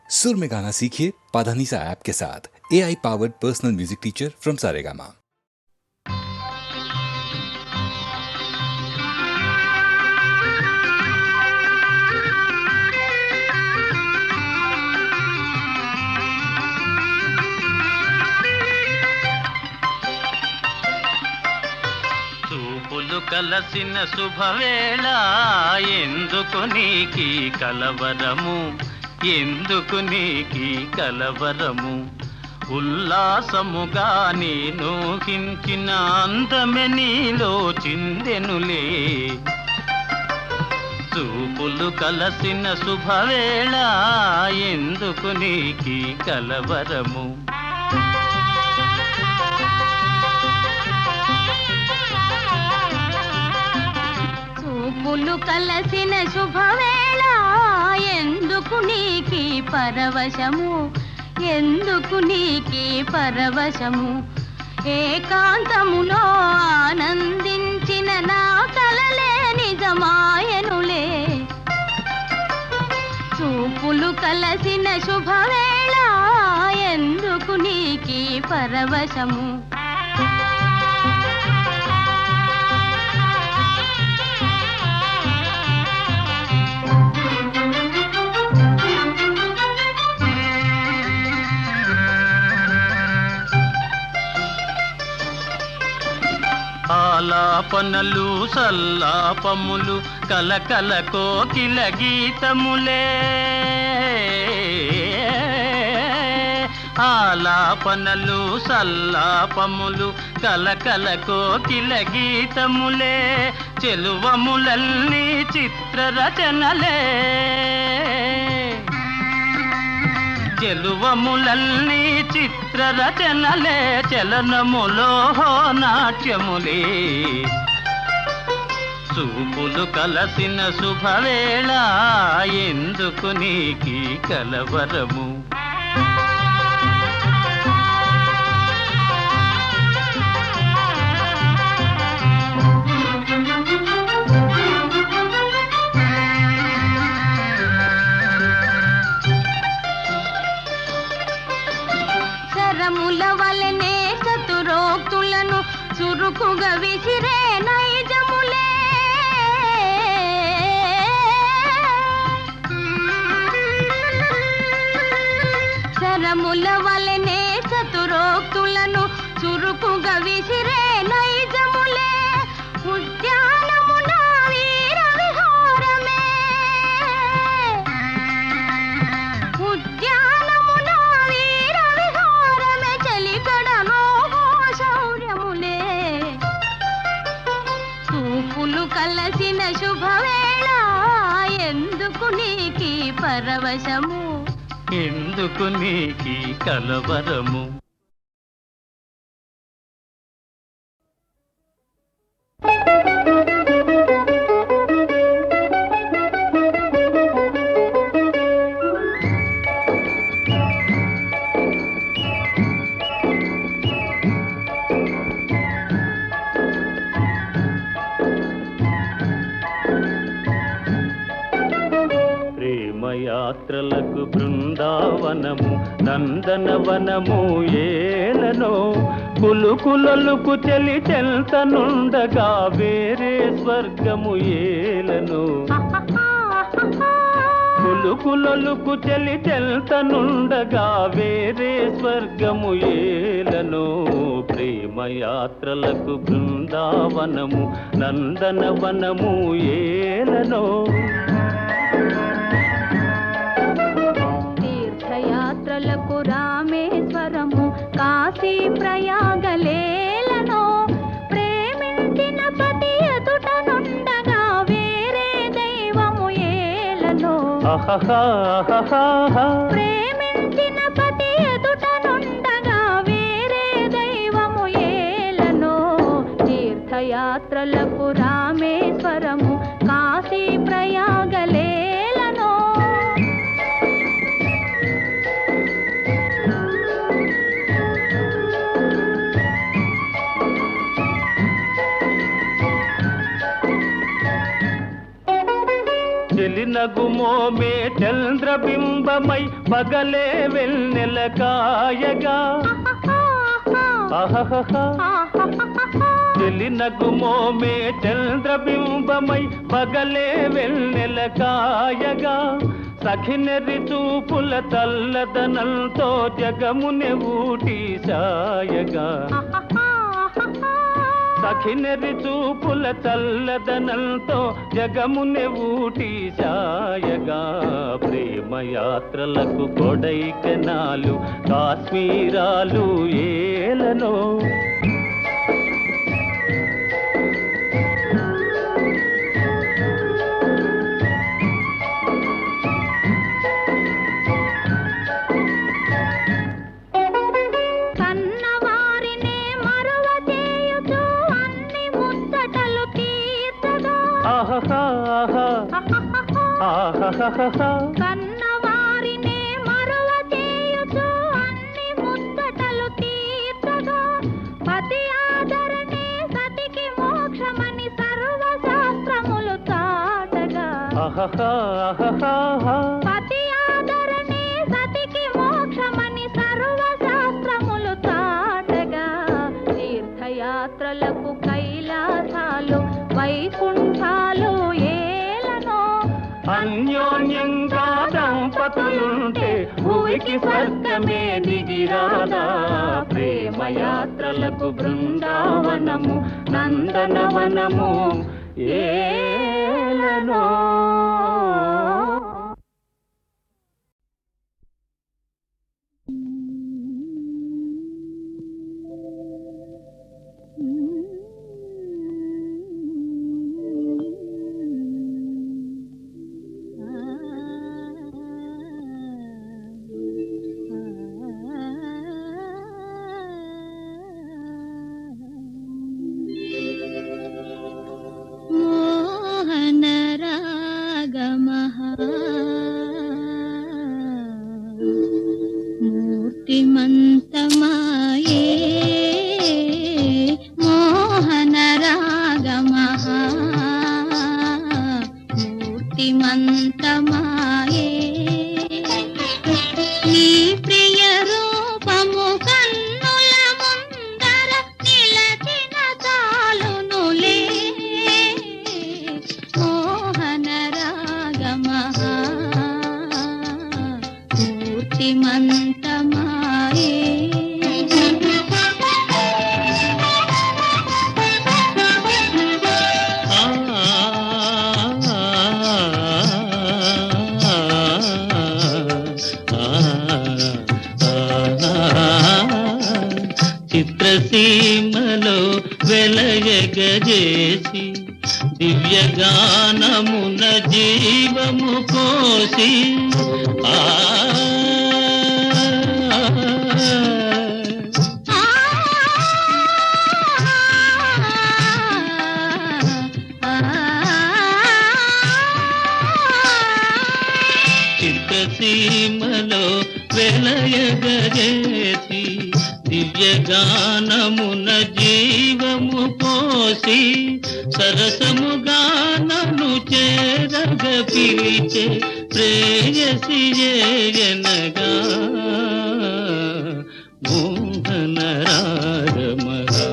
सुर में गाना सीखिए पाधानीसा ऐप के साथ। AI powered personal music teacher from Saregama. చూపులు కలసిన శుభవేళ ఎందుకు నీకి కలవరము, ఎందుకు నీకి కలవరము. ఉల్లాసముగా నేను హించిన అందమె నీలో చిందెనులే. చూపులు కలసిన శుభవేళ ఎందుకు నీకి కలవరము. చూపులు కలసిన శుభవేళ ఎందుకు నీకి పరవశము, ఎందుకు నీకి పరవశము. ఏకాంతములో ఆనందించిన నా కలలే నిజమాయనులే. చూపులు కలసిన శుభవేళ ఎందుకు నీకి పరవశము. ఆలాపనలు సల్లాపములు కలకల కోకిల గీతములే. ఆలాపనలు సల్లాపములు కలకల కోకిల గీతములే. చెలువములన్నీ చిత్రరచనలే. చెలువములన్నీ చిత్రరచనలే. చలనములో నాట్యములే. చూపులు కలసిన శుభవేళ ఎందుకు నీకి కలవరము. శరముల వలనే చతురోక్తులను చురుకుగా విసిరే నైజములే. శరముల వలనే చతురోక్తులను చురుకుగా విసిరే నైజములే. ఉద్యానమున వీర విహారమే. ఉద్యానమున వీర విహారమే. చలికడలో శౌర్యములే. చూపులు కలసిన శుభవేళ ఎందుకు నీకి పరవశము, ఎందుకు నీకి కలవరము. ప్రేమయాత్రలకు బృందావనము నందనవనము ఏలనో. కులుకులలుకు చెలి చెల్తనుండగా వేరే స్వర్గము ఏలనో. కులుకులలుకు చెలి చెల్తనుండగా వేరే స్వర్గము ఏలనో. ప్రేమయాత్రలకు బృందావనము నందనవనము ఏలనో. తీర్థయాత్రలకు రామేశ్వరము కాశీ ప్రయాగలేలనో. ప్రేమించిన పతి ఎదుట నుండగా వేరే దైవము ఏలనో. ప్రేమించిన పతి ఎదుట నుండగా వేరే దైవము ఏలనో. తీర్థయాత్రలకు రామేశ్వరము కాశీ ప్రయాగలేలనో. చెలినగుమో మే చంద్ర చంద్రబింబమై పగలే వెన్నెల కాయగా చెలినగు మోమే చంద్రబింబమై పగలే వెన్నెల కాయగా సఖినెరి చూపుల తల్లదనంతో జగముని ఊటి సాయగా సఖినెరి చూపుల చల్లదనంతో జగముని ఊటి సాయగా ప్రేమయాత్రలకు కొడైకెనాలు కాశ్మీరాలు ఏలనో కన్నవారినే మరువ చేయుచు అన్ని ముచ్చటలు తీర్చగా పతి ఆదరణే సతికి మోక్షమని సర్వశాస్త్రములు చాటగా పతి ఆదరణే సతికి మోక్షమని సర్వశాస్త్రములు చాటగా తీర్థయాత్రలకు కైలాసాలు వైకుంఠాలు అన్యోన్యంగా దంపతులుంటే భూమికి స్వర్గమే దిగిరాదా ప్రేమయాత్రలకు బృందావనము నందనవనము ఏలనో మూర్తిమంతమాయే మోహన రాగమః మూర్తిమంతమాయే నీ ప్రియ రూపము కన్నుల ముందర నిలచిన చాలునులే మోహన రాగమః మూర్తిమంతమాయే చిత్రసీమలో వెలయగజేసి దివ్యగానమున జీవము కోసి చిత్రసీమలో వెలయగజేసి దివ్యగానమున జీవము పోసి సరసముగానను చేరగ పిలిచే ప్రేయసి జనగా మోహన రాగమగా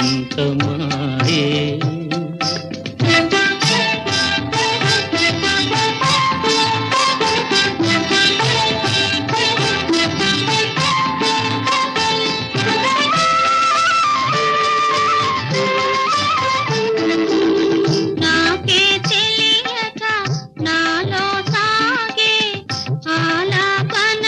మూర్తిమంతమాయే నాలో సాగే ఆలాపన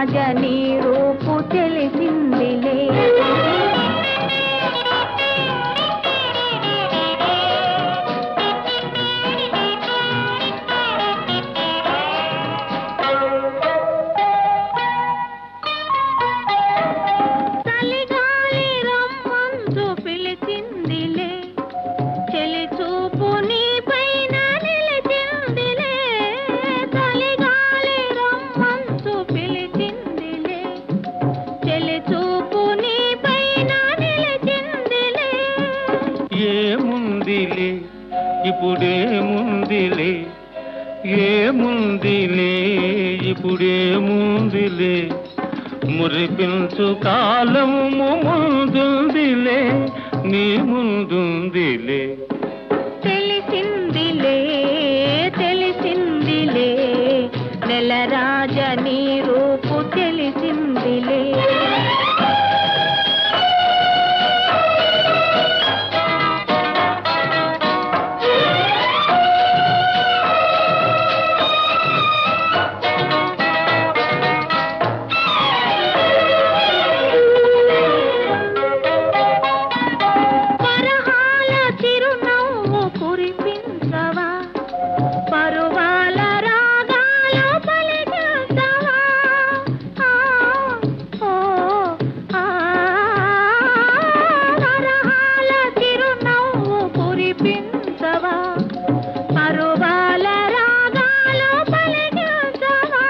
నెలరాజ నీ రూపు తెలిసిందిలే చలిగాలి రమ్మంటూ పిలిచిందిలే చెలి చూపు నీ పైన నిలిచిందిలే చలిగాలి రమ్మంటూ పిలిచిందిలే చెలి చూపు నీ పైన నిలిచిందిలే ఏముందిలే ఇప్పుడేముందిలే ఏముందిలే ఇప్పుడేముందిలే మురిపించు కాలము ముందుందిలే నీ ముందుందిలే తెలిసిందిలే తెలిసిందిలే నెలరాజ నీ రూపు తెలిసిందిలే పరహాల చిరునవ్వు కురిపించవా పరువాల రాగాలు పలికించవా పరహాల చిరునవ్వు కురిపించవా పరువాల రాగాలు పలికించవా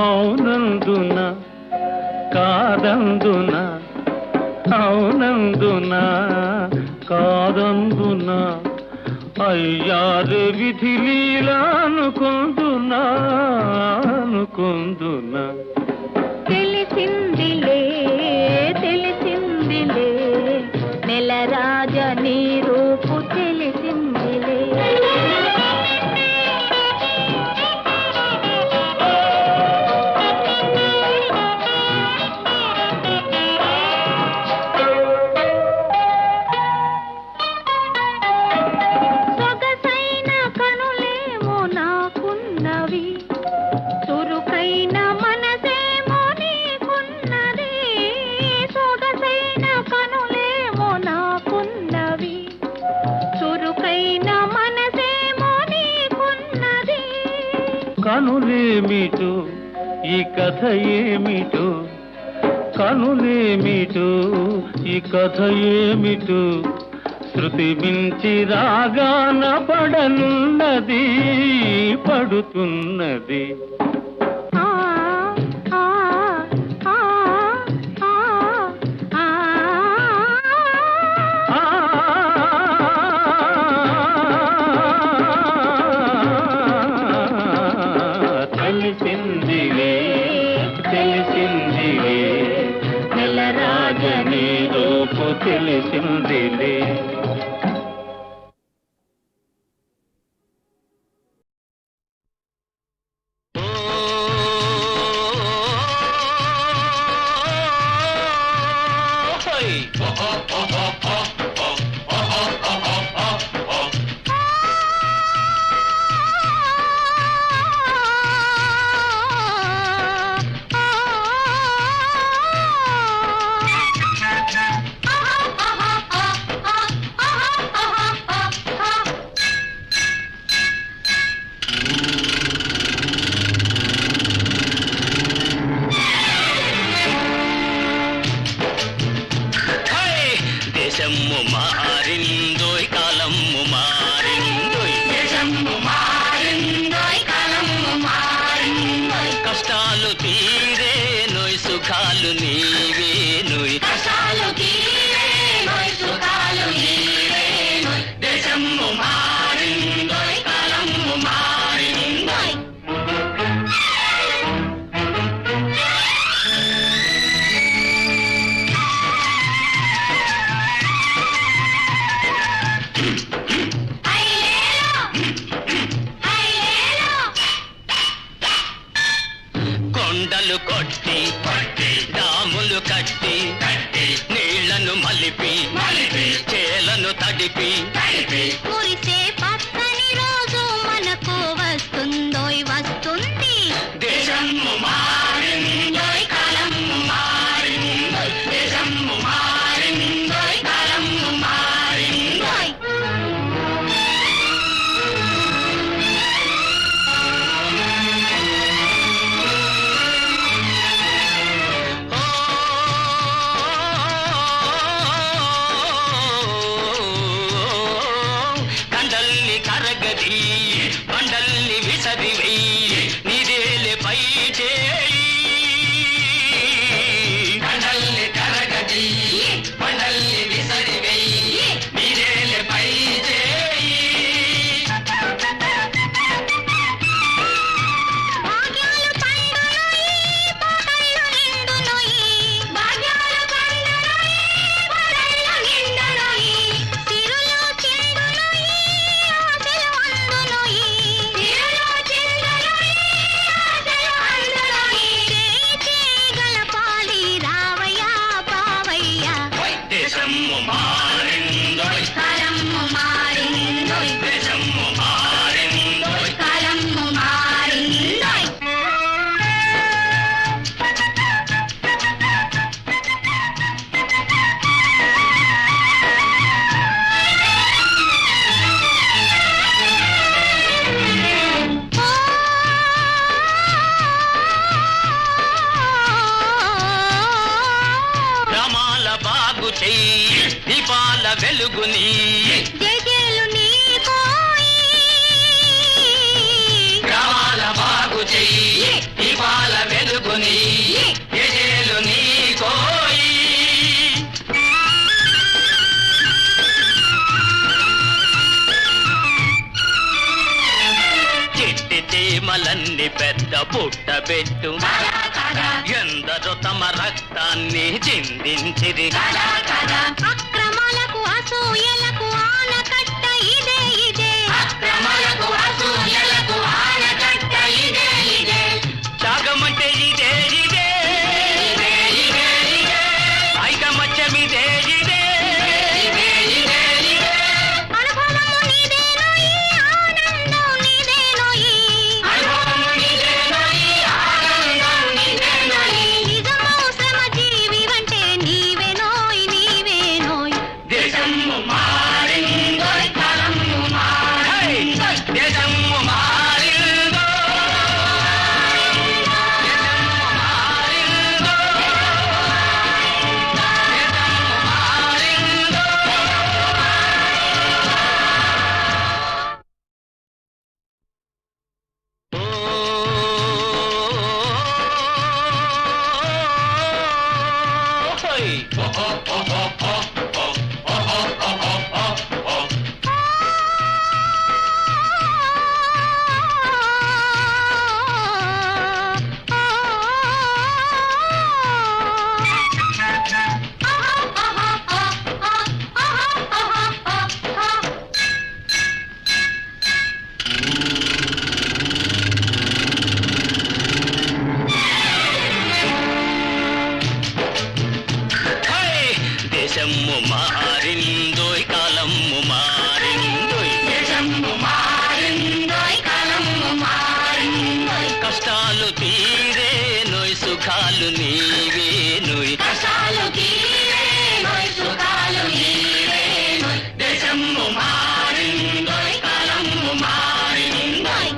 అవునందున కాదందున అవునందున కాదందున అయ్యారు విధి లీలా అనుకుందునా అనుకుందునా తెలిసిందిలే తెలిసిందిలే నెలరాజ నీ రూపు తెలిసిందిలే సొగసైన కనులేమో నాకున్నవి చురుకైన మనసేమో నీకున్నది సొగసైన కనులేమో నాకున్నవి చురుకైన మనసేమో నీకున్నది కనులేమిటో ఈ కథ ఏమిటో కనులేమిటో ఈ కథ ఏమిటో శృతి మించి రాగాన పడనున్నది పడుతున్నది ఆ ఆ ఆ ఆ తెలిసిందిలే తెలిసిందిలే నెలరాజ నీ రూపు తెలిసిందిలే దేశము మారిందోయ్ కాలము మారిందోయ్ దేశము మారిందోయ్ కాలము మారిందోయ్ కష్టాలు తీరే నోయ్ సుఖాలు నీవే నోయ్ కష్టాలు తీరే నోయ్ సుఖాలు నీవే నోయ్ దేశము మారిందోయ్ కాలము మారిందోయ్ కొండలు కొట్టి డాములు కట్టి నీళ్లను మలిపి చేలను తడిపి కురిసే పచ్చని రోజు మనకు వస్తుందోయ్ వస్తుంది దేశము మారింది విసరి వెయ్యి నిదేలే పై చేయి కండల్ని కరగది మండల్ని విసరి వెయ్యి నిదేలే పై చేయి భాగ్యాలు పండునోయి పాటలు నిండునోయి భాగ్యాలు పండునోయి పాటలు నిండునోయి సిరులు చిందునోయి ఆశలు అందునోయి సిరులు చిందునోయి ఆశలు అందునోయి చేయి గలపాలి రావయ్యా బావయ్యా దేశము మారిందోయ్ కాలము మారిందోయ్ దేశము మారిందోయ్ కాలము మారిందోయ్ గ్రామాల బాగు చెయ్యి దీపాల వెలుగుని జయజయలు నీకోయి గ్రామాల బాగు చెయ్యి దీపాల వెలుగుని ఎజేలు నీ కోయి చిట్టి చీమలన్నీ పెద్ద పుట్ట పెట్టు ఎందరో తమ రక్తాన్ని చిందించిరి అక్రమాలకు అసూయలకు ఆనకట్ట ఇదే ఇదే అక్రమాలకు అసూయలకు ఆనకట్ట ఇదే ఇదే త్యాగమంటే ఇదే ఇదే ఐకమత్యమిదే ఇదే అనుభవము నీదేనోయి ఆనందం నీదేనోయి నిజము శ్రమ జీవి అంటే నీవేనోయ్ నీవేనోయ్ దేశము మారిందోయ్ కాలము మారిందోయ్ దేశము మారిందో దేశము మారిందో దేశము మారిందో దేశము మారిందోయ్ కాలము మారిందోయ్ దేశము మారిందోయ్ కాలము మారిందోయ్ కష్టాలు తీరే నోయ్ సుఖాలు నీవే నోయ్ కష్టాలు తీరే నోయ్ సుఖాలు నీవే నోయ్ దేశము మారిందోయ్ కాలము మారిందోయ్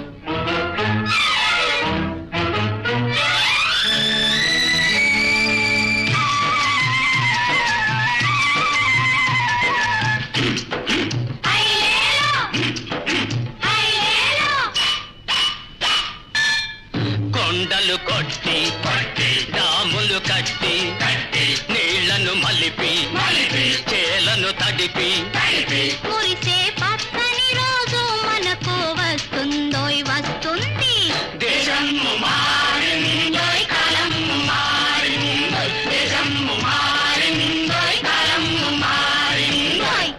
కొండలు కొట్టి డాములు కట్టి నీళ్లను మలిపి చేలను తడిపి మురిసే పచ్చని రోజు మనకు వస్తుందోయ్ వస్తుంది దేశము మారిందోయ్ కాలము మారిందోయ్ దేశము మారిందోయ్ కాలము మారిందోయ్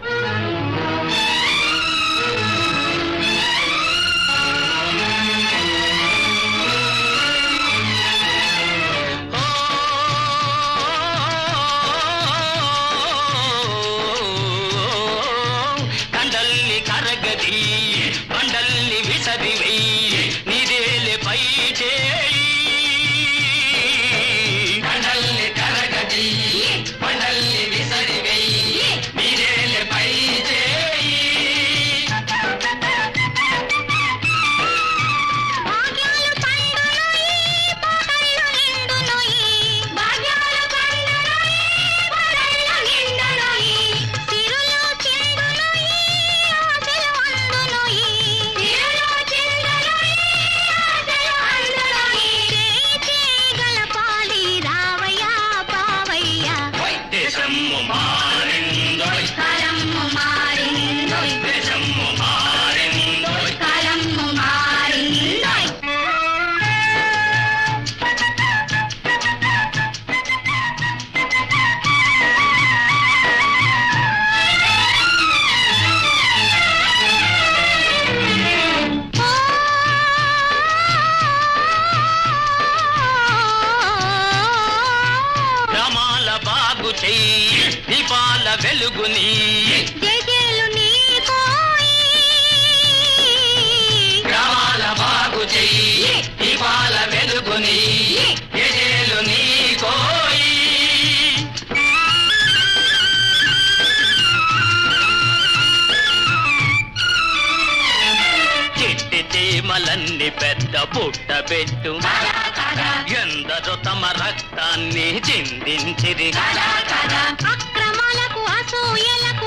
కండల్ని వెలుగుని జేజేలు నీకోయి గ్రామాల బాగు చెయ్యి దీపాల వెలుగుని ఎజేలు నీ కోయి చిట్టి చీమలన్నీ పెద్ద పుట్ట పెట్టు ఎందరో తమ రక్తాన్ని చిందించిరి అక్రమాలకు అసూయలకు